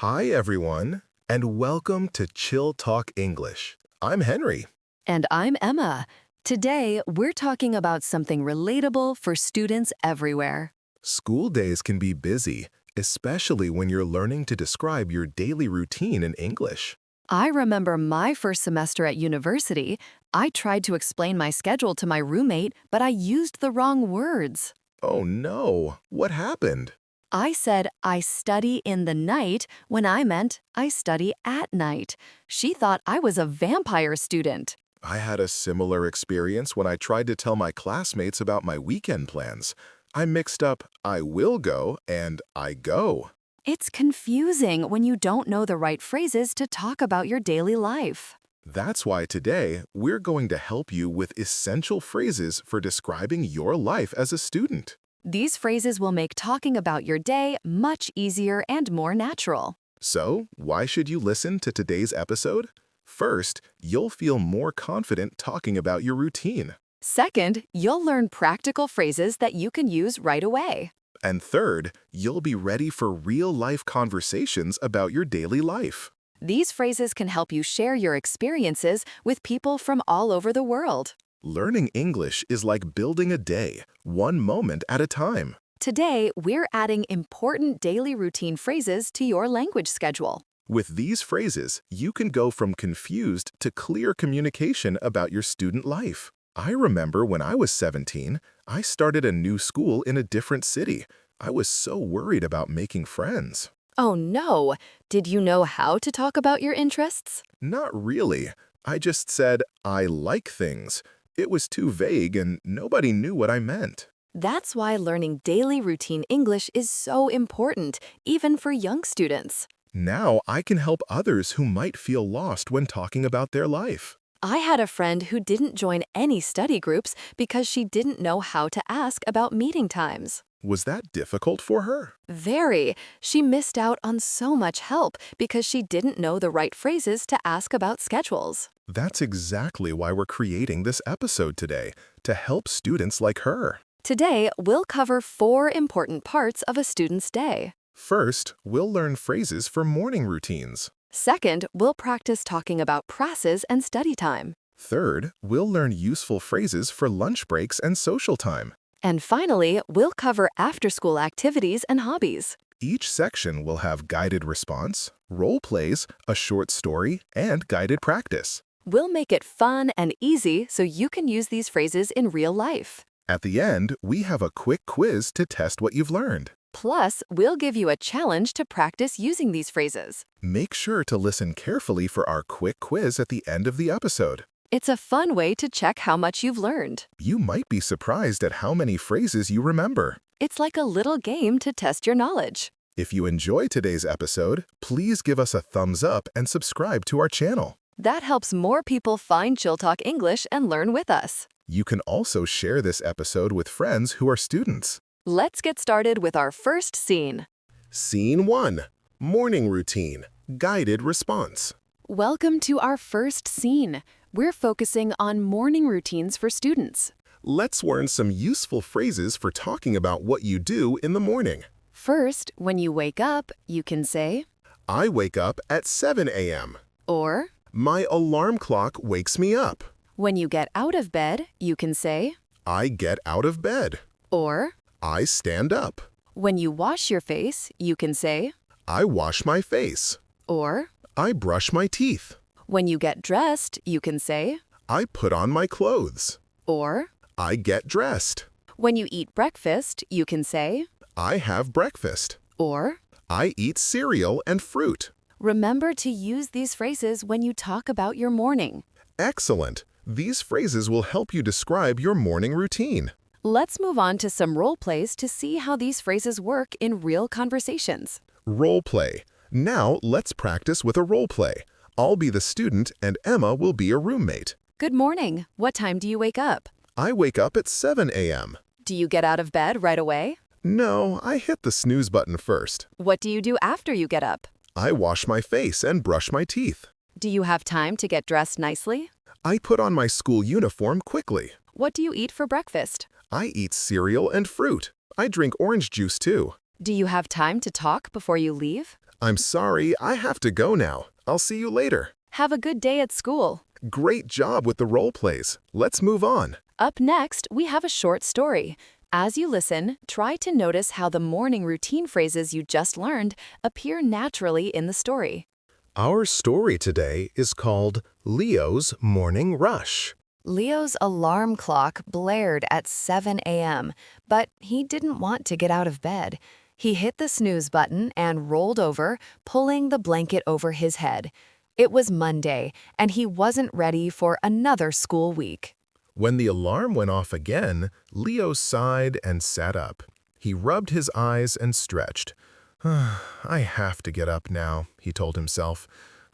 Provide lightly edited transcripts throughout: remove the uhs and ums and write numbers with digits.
Hi, everyone, and welcome to Chill Talk English. I'm Henry. And I'm Emma. Today, we're talking about something relatable for students everywhere. School days can be busy, especially when you're learning to describe your daily routine in English. I remember my first semester at university. I tried to explain my schedule to my roommate, but I used the wrong words. Oh no, what happened? I said I study in the night when I meant I study at night. She thought I was a vampire student. I had a similar experience when I tried to tell my classmates about my weekend plans. I mixed up I will go and I go. It's confusing when you don't know the right phrases to talk about your daily life. That's why today we're going to help you with essential phrases for describing your life as a student. These phrases will make talking about your day much easier and more natural. So, why should you listen to today's episode? First, you'll feel more confident talking about your routine. Second, you'll learn practical phrases that you can use right away. And third, you'll be ready for real-life conversations about your daily life. These phrases can help you share your experiences with people from all over the world. Learning English is like building a day, one moment at a time. Today, we're adding important daily routine phrases to your language schedule. With these phrases, you can go from confused to clear communication about your student life. I remember when I was 17, I started a new school in a different city. I was so worried about making friends. Oh no! Did you know how to talk about your interests? Not really. I just said, I like things. It was too vague and nobody knew what I meant. That's why learning daily routine English is so important, even for young students. Now I can help others who might feel lost when talking about their life. I had a friend who didn't join any study groups because she didn't know how to ask about meeting times. Was that difficult for her? Very. She missed out on so much help because she didn't know the right phrases to ask about schedules. That's exactly why we're creating this episode today, to help students like her. Today, we'll cover 4 important parts of a student's day. First, we'll learn phrases for morning routines. Second, we'll practice talking about classes and study time. Third, we'll learn useful phrases for lunch breaks and social time. And finally, we'll cover after-school activities and hobbies. Each section will have guided response, role plays, a short story, and guided practice. We'll make it fun and easy so you can use these phrases in real life. At the end, we have a quick quiz to test what you've learned. Plus, we'll give you a challenge to practice using these phrases. Make sure to listen carefully for our quick quiz at the end of the episode. It's a fun way to check how much you've learned. You might be surprised at how many phrases you remember. It's like a little game to test your knowledge. If you enjoy today's episode, please give us a thumbs up and subscribe to our channel. That helps more people find Chill Talk English and learn with us. You can also share this episode with friends who are students. Let's get started with our first scene. Scene 1. Morning routine. Guided response. Welcome to our first scene. We're focusing on morning routines for students. Let's learn some useful phrases for talking about what you do in the morning. First, when you wake up, you can say, I wake up at 7 a.m. or My alarm clock wakes me up. when you get out of bed, you can say, I get out of bed. or I stand up. when you wash your face, you can say, I wash my face. or I brush my teeth. when you get dressed, you can say, I put on my clothes. or I get dressed. when you eat breakfast, you can say, I have breakfast. or I eat cereal and fruit. remember to use these phrases when you talk about your morning. Excellent. These phrases will help you describe your morning routine. Let's move on to some role plays to see how these phrases work in real conversations. Role play. Now let's practice with a role play. I'll be the student and Emma will be a roommate. Good morning. What time do you wake up? I wake up at 7 a.m. Do you get out of bed right away? No, I hit the snooze button first. What do you do after you get up? I wash my face and brush my teeth. Do you have time to get dressed nicely? I put on my school uniform quickly. What do you eat for breakfast? I eat cereal and fruit. I drink orange juice too. Do you have time to talk before you leave? I'm sorry, I have to go now. I'll see you later. Have a good day at school. Great job with the role plays. Let's move on. Up next, we have a short story. As you listen, try to notice how the morning routine phrases you just learned appear naturally in the story. Our story today is called Leo's Morning Rush. Leo's alarm clock blared at 7 a.m., but he didn't want to get out of bed. He hit the snooze button and rolled over, pulling the blanket over his head. It was Monday, and he wasn't ready for another school week. When the alarm went off again, Leo sighed and sat up. He rubbed his eyes and stretched. I have to get up now, he told himself.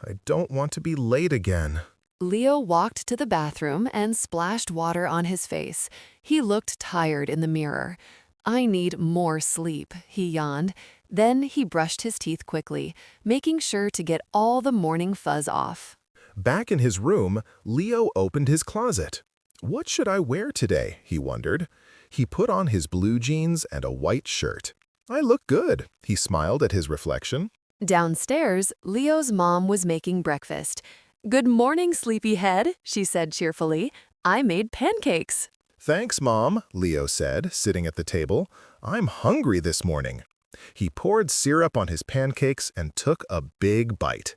I don't want to be late again. Leo walked to the bathroom and splashed water on his face. He looked tired in the mirror. I need more sleep, he yawned. Then he brushed his teeth quickly, making sure to get all the morning fuzz off. Back in his room, Leo opened his closet. What should I wear today, he wondered. He put on his blue jeans and a white shirt. I look good, he smiled at his reflection. Downstairs, Leo's mom was making breakfast. Good morning, sleepyhead, she said cheerfully. I made pancakes. Thanks, Mom, Leo said, sitting at the table. I'm hungry this morning. He poured syrup on his pancakes and took a big bite.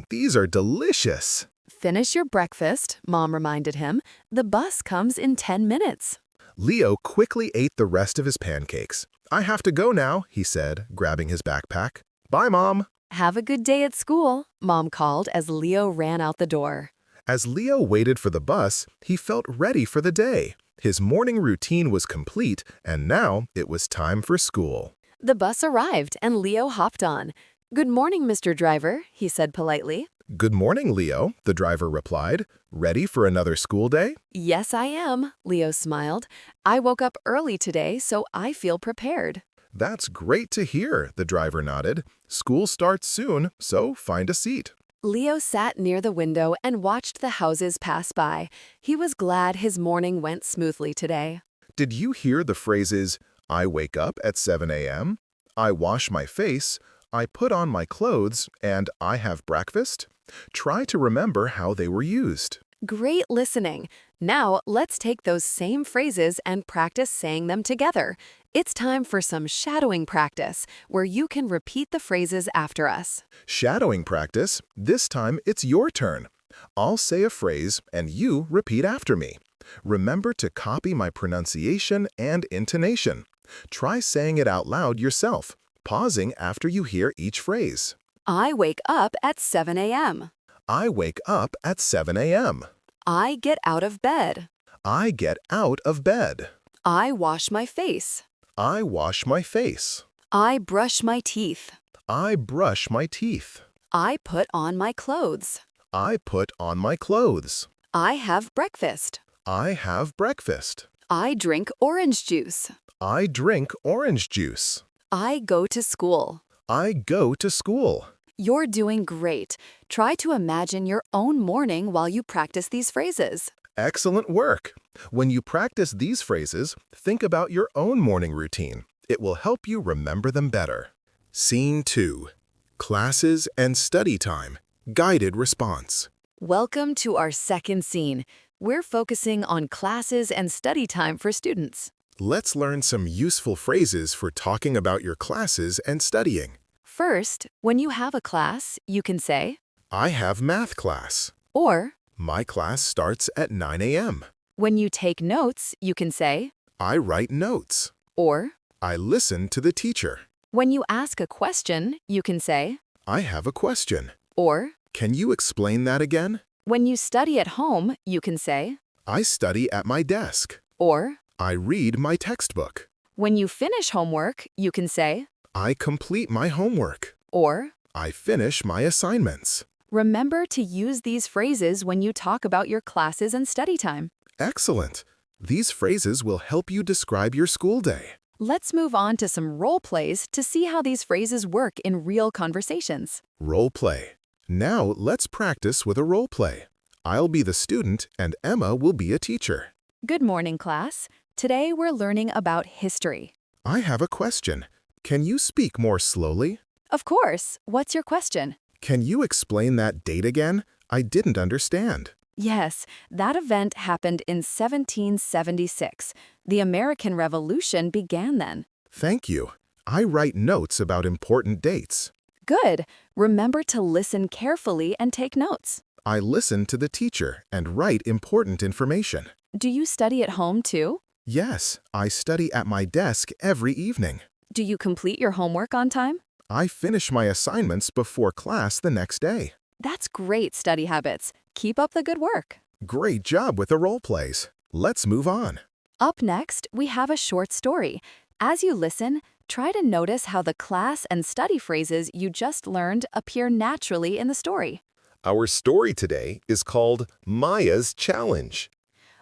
These are delicious. Finish your breakfast, Mom reminded him. The bus comes in 10 minutes. Leo quickly ate the rest of his pancakes. I have to go now, he said, grabbing his backpack. Bye, Mom. Have a good day at school, Mom called as Leo ran out the door. As Leo waited for the bus, he felt ready for the day. His morning routine was complete, and now it was time for school. The bus arrived, and Leo hopped on. Good morning, Mr. Driver, he said politely. Good morning, Leo, the driver replied. Ready for another school day? Yes, I am, Leo smiled. I woke up early today, so I feel prepared. That's great to hear, the driver nodded. School starts soon, so find a seat. Leo sat near the window and watched the houses pass by. He was glad his morning went smoothly today. Did you hear the phrases, I wake up at 7 a.m., I wash my face, I put on my clothes, and I have breakfast? Try to remember how they were used. Great listening. Now let's take those same phrases and practice saying them together. It's time for some shadowing practice, where you can repeat the phrases after us. Shadowing practice, this time it's your turn. I'll say a phrase and you repeat after me. Remember to copy my pronunciation and intonation. Try saying it out loud yourself, pausing after you hear each phrase. I wake up at 7 a.m. I wake up at 7 a.m. I get out of bed. I get out of bed. I wash my face. I wash my face. I brush my teeth. I brush my teeth. I put on my clothes. I put on my clothes. I have breakfast. I have breakfast. I drink orange juice. I drink orange juice. I go to school. I go to school. You're doing great. Try to imagine your own morning while you practice these phrases. Excellent work. When you practice these phrases, think about your own morning routine. It will help you remember them better. Scene 2. Classes and study time. Guided response. Welcome to our second scene. We're focusing on classes and study time for students. Let's learn some useful phrases for talking about your classes and studying. First, when you have a class, you can say, I have math class. or My class starts at 9 a.m. when you take notes, you can say, I write notes. or I listen to the teacher. when you ask a question, you can say, I have a question. or Can you explain that again? when you study at home, you can say, I study at my desk. or I read my textbook. when you finish homework, you can say, I complete my homework. or I finish my assignments. remember to use these phrases when you talk about your classes and study time. Excellent. These phrases will help you describe your school day. Let's move on to some role plays to see how these phrases work in real conversations. Role play. Now let's practice with a role play. I'll be the student and Emma will be a teacher. Good morning, class. Today we're learning about history. I have a question. Can you speak more slowly? Of course. What's your question? Can you explain that date again? I didn't understand. Yes, that event happened in 1776. The American Revolution began then. Thank you. I write notes about important dates. Good. Remember to listen carefully and take notes. I listen to the teacher and write important information. Do you study at home too? Yes, I study at my desk every evening. Do you complete your homework on time? I finish my assignments before class the next day. That's great study habits. Keep up the good work. Great job with the role plays. Let's move on. Up next, we have a short story. As you listen, try to notice how the class and study phrases you just learned appear naturally in the story. Our story today is called Maya's Challenge.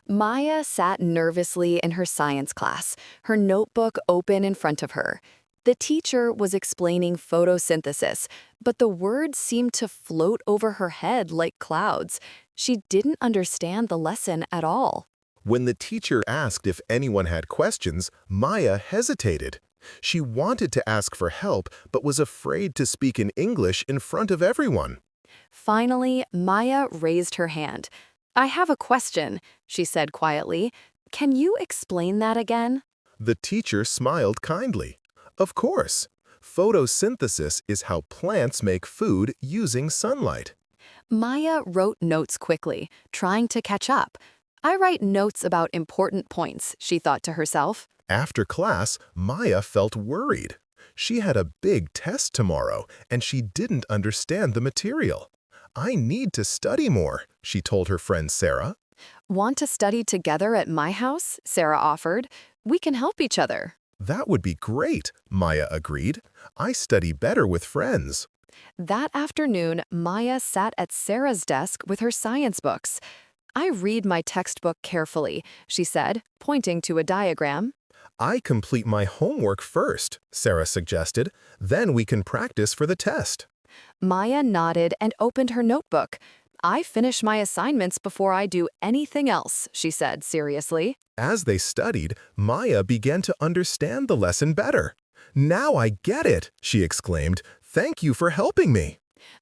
Maya sat nervously in her science class, her notebook open in front of her. The teacher was explaining photosynthesis, but the words seemed to float over her head like clouds. She didn't understand the lesson at all. When the teacher asked if anyone had questions, Maya hesitated. She wanted to ask for help, but was afraid to speak in English in front of everyone. Finally, Maya raised her hand. "I have a question," she said quietly. "Can you explain that again?" The teacher smiled kindly. Of course. Photosynthesis is how plants make food using sunlight. Maya wrote notes quickly, trying to catch up. "I write notes about important points," she thought to herself. After class, Maya felt worried. She had a big test tomorrow, and she didn't understand the material. I need to study more, she told her friend Sarah. "Want to study together at my house?" Sarah offered. "We can help each other." That would be great, Maya agreed. I study better with friends. That afternoon, Maya sat at Sarah's desk with her science books. "I read my textbook carefully," she said, pointing to a diagram. I complete my homework first, Sarah suggested. Then we can practice for the test. Maya nodded and opened her notebook. "I finish my assignments before I do anything else," she said seriously. As they studied, Maya began to understand the lesson better. Now I get it, she exclaimed. Thank you for helping me.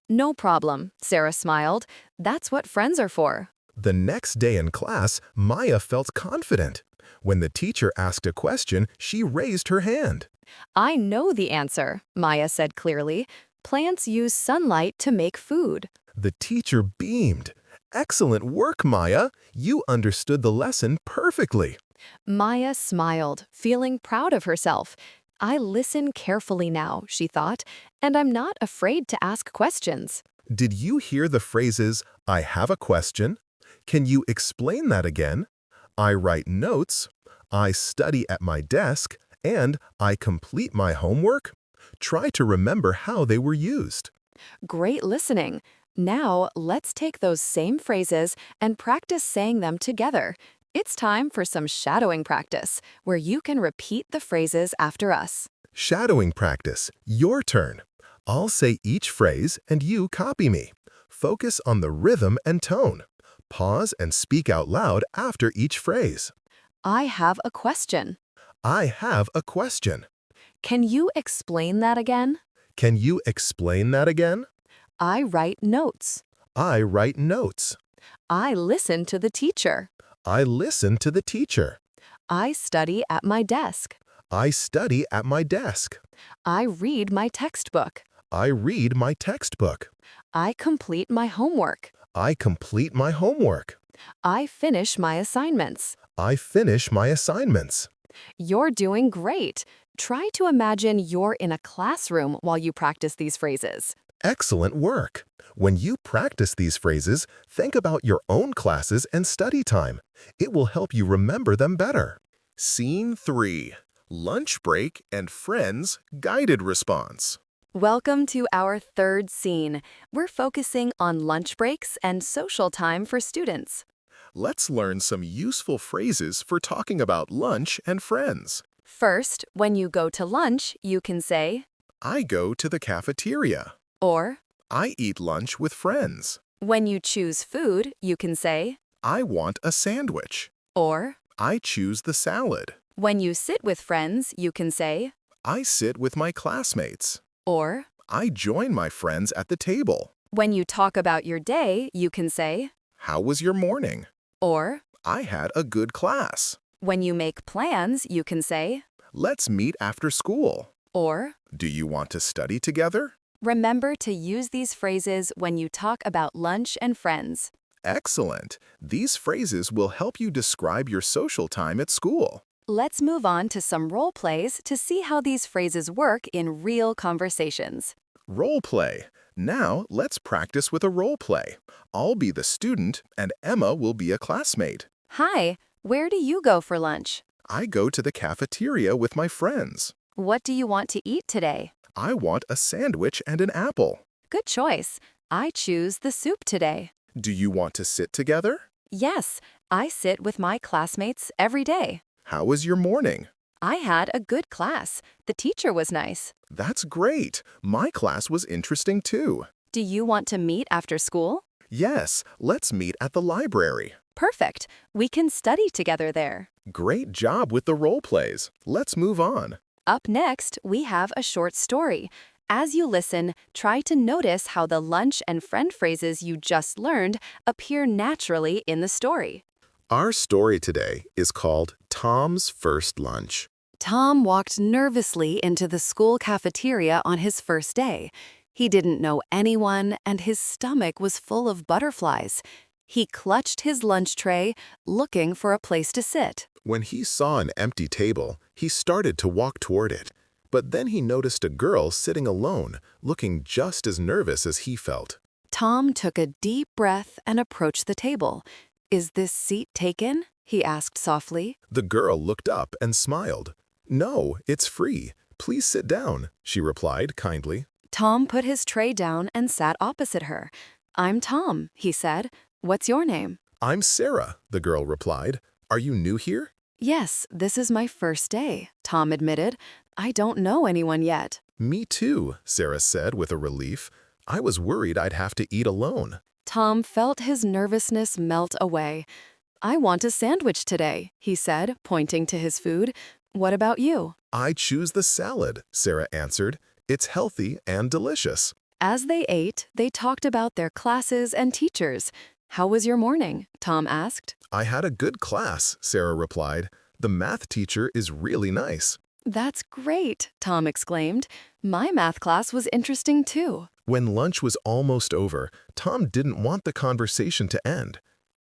"No problem," Sarah smiled. "That's what friends are for." The next day in class, Maya felt confident. When the teacher asked a question, she raised her hand. "I know the answer," Maya said clearly. "Plants use sunlight to make food." The teacher beamed. Excellent work, Maya. You understood the lesson perfectly. Maya smiled, feeling proud of herself. "I listen carefully now," she thought, "and I'm not afraid to ask questions." Did you hear the phrases, I have a question? Can you explain that again? I write notes, I study at my desk, and I complete my homework? Try to remember how they were used. Great listening. Now, let's take those same phrases and practice saying them together. It's time for some shadowing practice, where you can repeat the phrases after us. Shadowing practice, your turn. I'll say each phrase and you copy me. Focus on the rhythm and tone. Pause and speak out loud after each phrase. I have a question. I have a question. Can you explain that again? Can you explain that again? I write notes. I write notes. I listen to the teacher. I listen to the teacher. I study at my desk. I study at my desk. I read my textbook. I read my textbook. I complete my homework. I complete my homework. I finish my assignments. I finish my assignments. You're doing great. Try to imagine you're in a classroom while you practice these phrases. Excellent work. When you practice these phrases, think about your own classes and study time. It will help you remember them better. Scene 3. Lunch break and friends guided response. Welcome to our third scene. We're focusing on lunch breaks and social time for students. Let's learn some useful phrases for talking about lunch and friends. First, when you go to lunch, you can say, I go to the cafeteria. or I eat lunch with friends. when you choose food, you can say, I want a sandwich. or I choose the salad. when you sit with friends, you can say, I sit with my classmates. or I join my friends at the table. When you talk about your day, you can say, How was your morning? or I had a good class. when you make plans, you can say, Let's meet after school. or Do you want to study together? remember to use these phrases when you talk about lunch and friends. Excellent. These phrases will help you describe your social time at school. Let's move on to some role plays to see how these phrases work in real conversations. Role play. Now, let's practice with a role play. I'll be the student, and Emma will be a classmate. Hi, where do you go for lunch? I go to the cafeteria with my friends. What do you want to eat today? I want a sandwich and an apple. Good choice. I choose the soup today. Do you want to sit together? Yes, I sit with my classmates every day. How was your morning? I had a good class. The teacher was nice. That's great. My class was interesting too. Do you want to meet after school? Yes, let's meet at the library. Perfect. We can study together there. Great job with the role plays. Let's move on. Up next, we have a short story. As you listen, try to notice how the lunch and friend phrases you just learned appear naturally in the story. Our story today is called Tom's First Lunch. Tom walked nervously into the school cafeteria on his first day. He didn't know anyone, and his stomach was full of butterflies. He clutched his lunch tray, looking for a place to sit. When he saw an empty table, he started to walk toward it. But then he noticed a girl sitting alone, looking just as nervous as he felt. Tom took a deep breath and approached the table. Is this seat taken? He asked softly. The girl looked up and smiled. No, it's free. Please sit down, she replied kindly. Tom put his tray down and sat opposite her. I'm Tom, he said. What's your name? I'm Sarah, the girl replied. Are you new here? Yes, this is my first day, Tom admitted. I don't know anyone yet. Me too, Sarah said with a relief. I was worried I'd have to eat alone. Tom felt his nervousness melt away. I want a sandwich today, he said, pointing to his food. What about you? I choose the salad, Sarah answered. It's healthy and delicious. As they ate, they talked about their classes and teachers. How was your morning? Tom asked. I had a good class, Sarah replied. The math teacher is really nice. That's great, Tom exclaimed. My math class was interesting too. When lunch was almost over, Tom didn't want the conversation to end.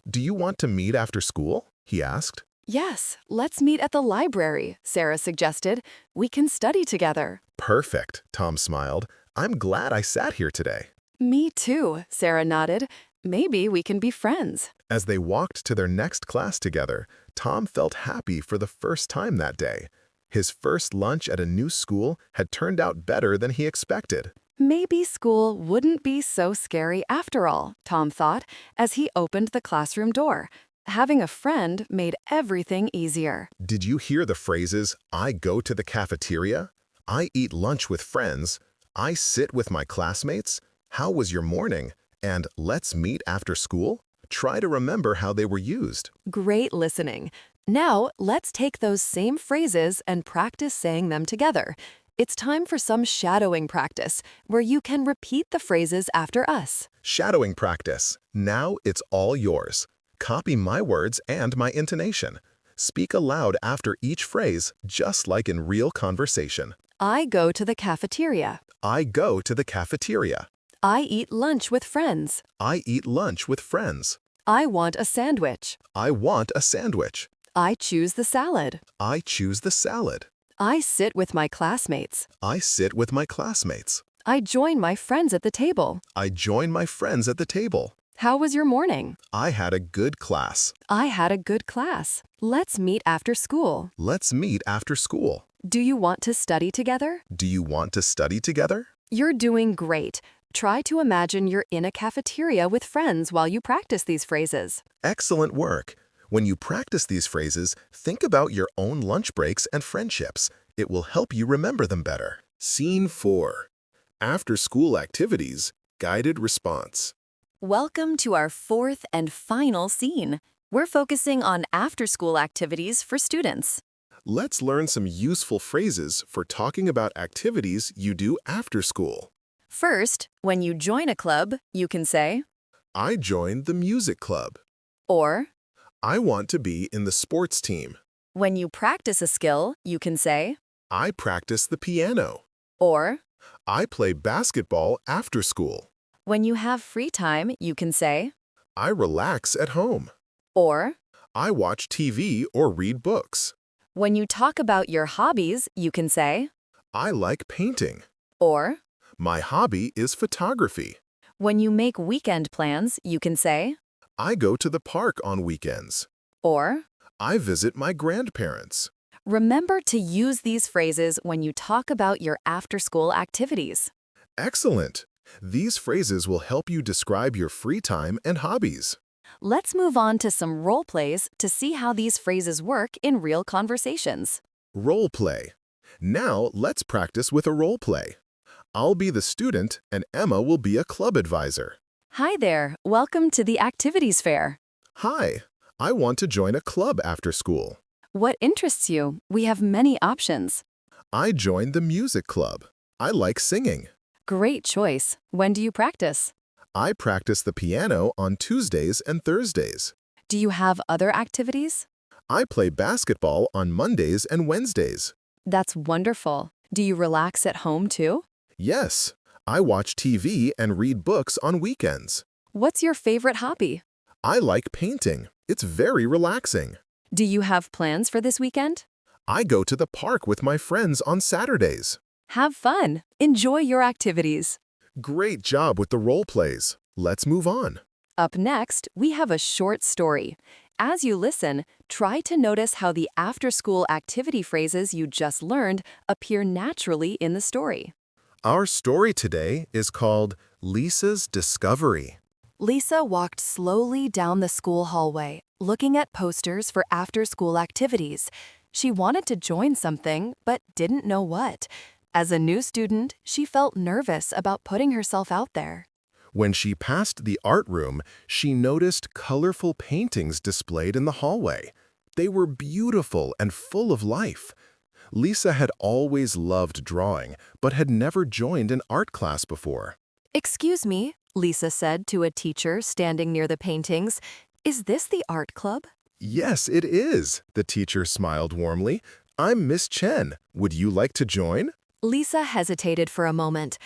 Do you want to meet after school? He asked. Yes, let's meet at the library, Sarah suggested. We can study together. Perfect, Tom smiled. I'm glad I sat here today. Me too, Sarah nodded. Maybe we can be friends. As they walked to their next class together, Tom felt happy for the first time that day. His first lunch at a new school had turned out better than he expected. Maybe school wouldn't be so scary after all, Tom thought, as he opened the classroom door. Having a friend made everything easier. Did you hear the phrases, I go to the cafeteria, I eat lunch with friends, I sit with my classmates, how was your morning, and let's meet after school? Try to remember how they were used. Great listening. Now, let's take those same phrases and practice saying them together. It's time for some shadowing practice, where you can repeat the phrases after us. Shadowing practice. Now it's all yours. Copy my words and my intonation. Speak aloud after each phrase, just like in real conversation. I go to the cafeteria. I go to the cafeteria. I eat lunch with friends. I eat lunch with friends. I want a sandwich. I want a sandwich. I choose the salad. I choose the salad. I sit with my classmates. I sit with my classmates. I join my friends at the table. I join my friends at the table. How was your morning? I had a good class. I had a good class. Let's meet after school. Let's meet after school. Do you want to study together? Do you want to study together? You're doing great. Try to imagine you're in a cafeteria with friends while you practice these phrases. Excellent work. When you practice these phrases, think about your own lunch breaks and friendships. It will help you remember them better. Scene 4. After-school activities, guided response. Welcome to our fourth and final scene. We're focusing on after-school activities for students. Let's learn some useful phrases for talking about activities you do after school. First, when you join a club, you can say, I joined the music club. or I want to be in the sports team. when you practice a skill, you can say, I practice the piano. or I play basketball after school. when you have free time, you can say, I relax at home. or I watch TV or read books. when you talk about your hobbies, you can say, I like painting. or My hobby is photography. when you make weekend plans, you can say, I go to the park on weekends. or I visit my grandparents. remember to use these phrases when you talk about your after-school activities. Excellent! These phrases will help you describe your free time and hobbies. Let's move on to some role plays to see how these phrases work in real conversations. Role play. Now let's practice with a role play. I'll be the student and Emma will be a club advisor. Hi there, welcome to the activities fair. Hi, I want to join a club after school. What interests you? We have many options. I joined the music club. I like singing. Great choice. When do you practice? I practice the piano on Tuesdays and Thursdays. Do you have other activities? I play basketball on Mondays and Wednesdays. That's wonderful. Do you relax at home too? Yes, I watch TV and read books on weekends. What's your favorite hobby? I like painting. It's very relaxing. Do you have plans for this weekend? I go to the park with my friends on Saturdays. Have fun. Enjoy your activities. Great job with the role plays. Let's move on. Up next, we have a short story. As you listen, try to notice how the after-school activity phrases you just learned appear naturally in the story. Our story today is called Lisa's Discovery. Lisa walked slowly down the school hallway, looking at posters for after-school activities. She wanted to join something, but didn't know what. As a new student, she felt nervous about putting herself out there. When she passed the art room, she noticed colorful paintings displayed in the hallway. They were beautiful and full of life. Lisa had always loved drawing, but had never joined an art class before. "Excuse me," Lisa said to a teacher standing near the paintings. "Is this the art club?" Yes, it is, the teacher smiled warmly. I'm Miss Chen. Would you like to join? Lisa hesitated for a moment.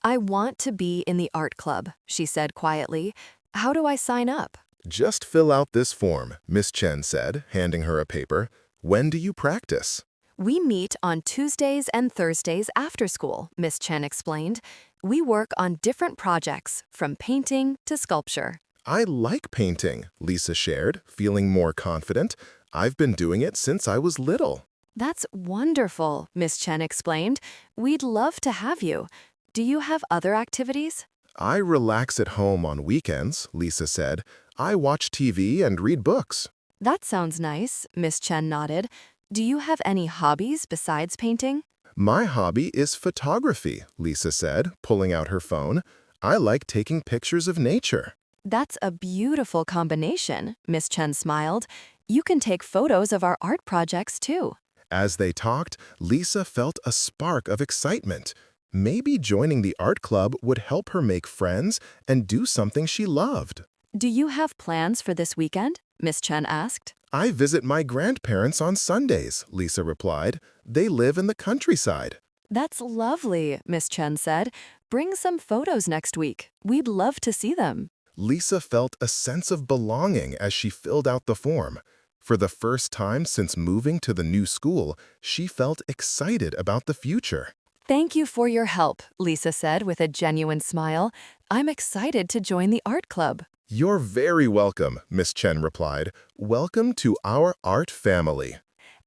"I want to be in the art club," she said quietly. "How do I sign up?" Just fill out this form, Miss Chen said, handing her a paper. When do you practice? "We meet on Tuesdays and Thursdays after school," Miss Chen explained. "We work on different projects, from painting to sculpture." I like painting, Lisa shared, feeling more confident. I've been doing it since I was little. "That's wonderful," Miss Chen explained. "We'd love to have you. Do you have other activities?" I relax at home on weekends, Lisa said. I watch TV and read books. "That sounds nice," Miss Chen nodded. "Do you have any hobbies besides painting?" My hobby is photography, Lisa said, pulling out her phone. I like taking pictures of nature. "That's a beautiful combination," Miss Chen smiled. "You can take photos of our art projects too." As they talked, Lisa felt a spark of excitement. Maybe joining the art club would help her make friends and do something she loved. "Do you have plans for this weekend?" Miss Chen asked. I visit my grandparents on Sundays, Lisa replied. They live in the countryside. "That's lovely," Miss Chen said. "Bring some photos next week. We'd love to see them." Lisa felt a sense of belonging as she filled out the form. For the first time since moving to the new school, she felt excited about the future. "Thank you for your help," Lisa said with a genuine smile. "I'm excited to join the art club." You're very welcome, Miss Chen replied. Welcome to our art family.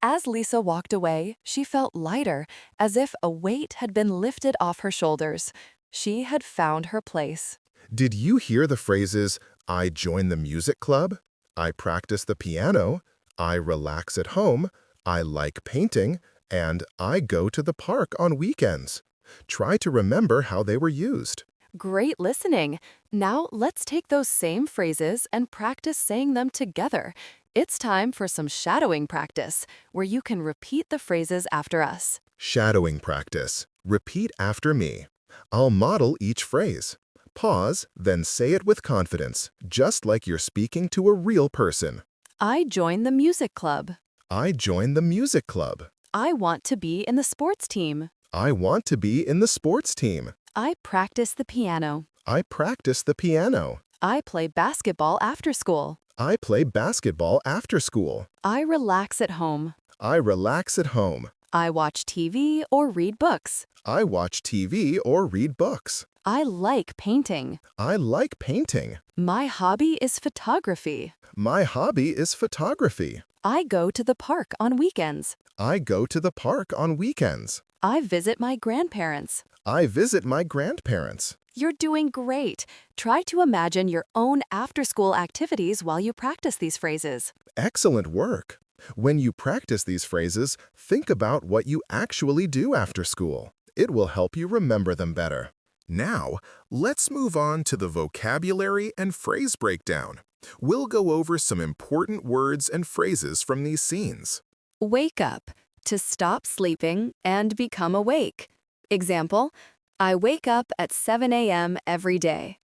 As Lisa walked away, she felt lighter, as if a weight had been lifted off her shoulders. She had found her place. Did you hear the phrases, I join the music club, I practice the piano, I relax at home, I like painting, and I go to the park on weekends? Try to remember how they were used. Great listening. Now let's take those same phrases and practice saying them together. It's time for some shadowing practice, where you can repeat the phrases after us. Shadowing practice. Repeat after me. I'll model each phrase. Pause, then say it with confidence, just like you're speaking to a real person. I join the music club. I join the music club. I want to be in the sports team. I want to be in the sports team. I practice the piano. I practice the piano. I play basketball after school. I play basketball after school. I relax at home. I relax at home. I watch TV or read books. I watch TV or read books. I like painting. I like painting. My hobby is photography. My hobby is photography. I go to the park on weekends. I go to the park on weekends. I visit my grandparents. I visit my grandparents. You're doing great. Try to imagine your own after-school activities while you practice these phrases. Excellent work. When you practice these phrases, think about what you actually do after school. It will help you remember them better. Now, let's move on to the vocabulary and phrase breakdown. We'll go over some important words and phrases from these scenes. Wake up, to stop sleeping and become awake. Example, I wake up at 7 a.m. every day.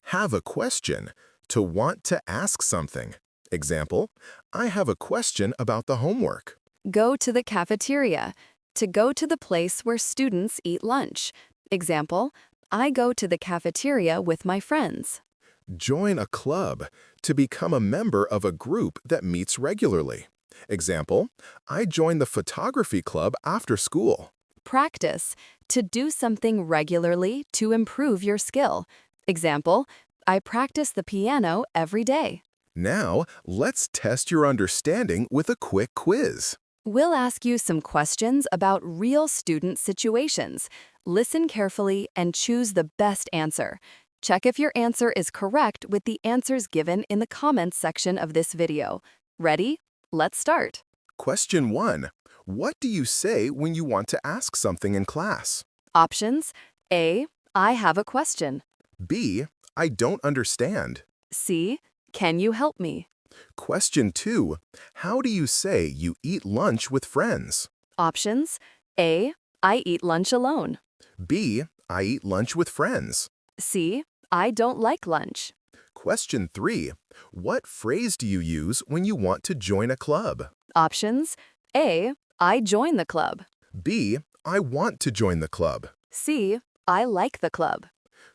Have a question, to want to ask something. Example, I have a question about the homework. Go to the cafeteria, to go to the place where students eat lunch. Example, I go to the cafeteria with my friends. Join a club, to become a member of a group that meets regularly. Example, I join the photography club after school. Practice, to do something regularly to improve your skill. Example, I practice the piano every day. Now, let's test your understanding with a quick quiz. We'll ask you some questions about real student situations. Listen carefully and choose the best answer. Check if your answer is correct with the answers given in the comments section of this video. Ready? Let's start. Question 1. What do you say when you want to ask something in class? Options: A, I have a question. B, I don't understand. C, can you help me? Question 2. How do you say you eat lunch with friends? Options: A, I eat lunch alone. B, I eat lunch with friends. C, I don't like lunch. Question 3. What phrase do you use when you want to join a club? Options: A, I join the club. B, I want to join the club. C, I like the club.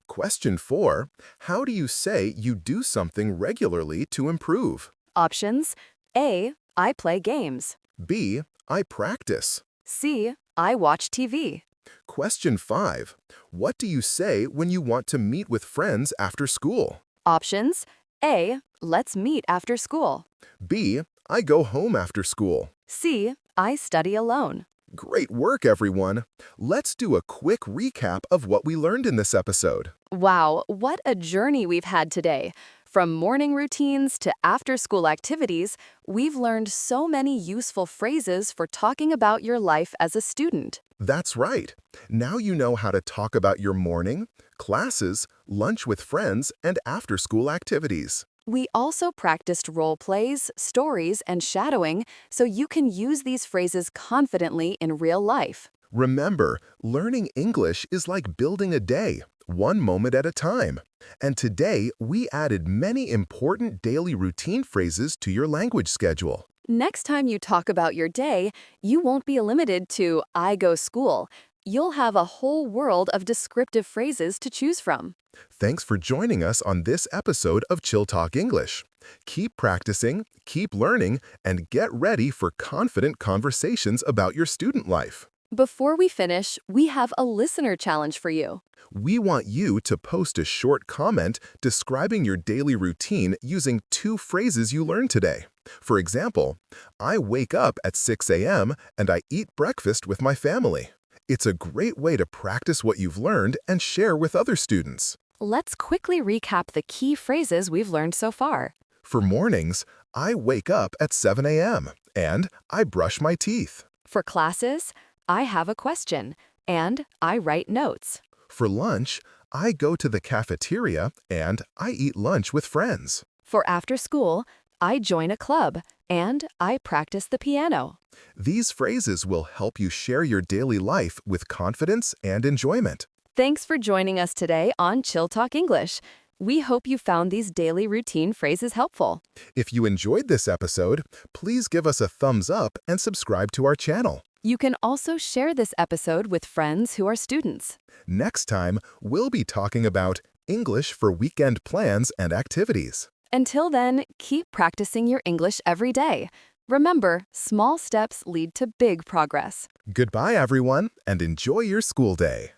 Question 4. How do you say you do something regularly to improve? Options: A, I play games. B, I practice. C, I watch TV. Question 5. What do you say when you want to meet with friends after school? Options: A, let's meet after school. B, I go home after school. C, I study alone. Great work, everyone. Let's do a quick recap of what we learned in this episode. Wow, what a journey we've had today. From morning routines to after-school activities, we've learned so many useful phrases for talking about your life as a student. That's right. Now you know how to talk about your morning, classes, lunch with friends, and after-school activities. We also practiced role plays, stories, and shadowing so you can use these phrases confidently in real life. Remember, learning English is like building a day, one moment at a time. And today, we added many important daily routine phrases to your language schedule. Next time you talk about your day, you won't be limited to I go school. You'll have a whole world of descriptive phrases to choose from. Thanks for joining us on this episode of Chill Talk English. Keep practicing, keep learning, and get ready for confident conversations about your student life. Before we finish, we have a listener challenge for you. We want you to post a short comment describing your daily routine using 2 phrases you learned today. For example, I wake up at 6 a.m. and I eat breakfast with my family. It's a great way to practice what you've learned and share with other students. Let's quickly recap the key phrases we've learned so far. For mornings, I wake up at 7 a.m. and I brush my teeth. For classes, I have a question and I write notes. For lunch, I go to the cafeteria and I eat lunch with friends. For after school, I join a club and I practice the piano. These phrases will help you share your daily life with confidence and enjoyment. Thanks for joining us today on Chill Talk English. We hope you found these daily routine phrases helpful. If you enjoyed this episode, please give us a thumbs up and subscribe to our channel. You can also share this episode with friends who are students. Next time, we'll be talking about English for weekend plans and activities. Until then, keep practicing your English every day. Remember, small steps lead to big progress. Goodbye, everyone, and enjoy your school day.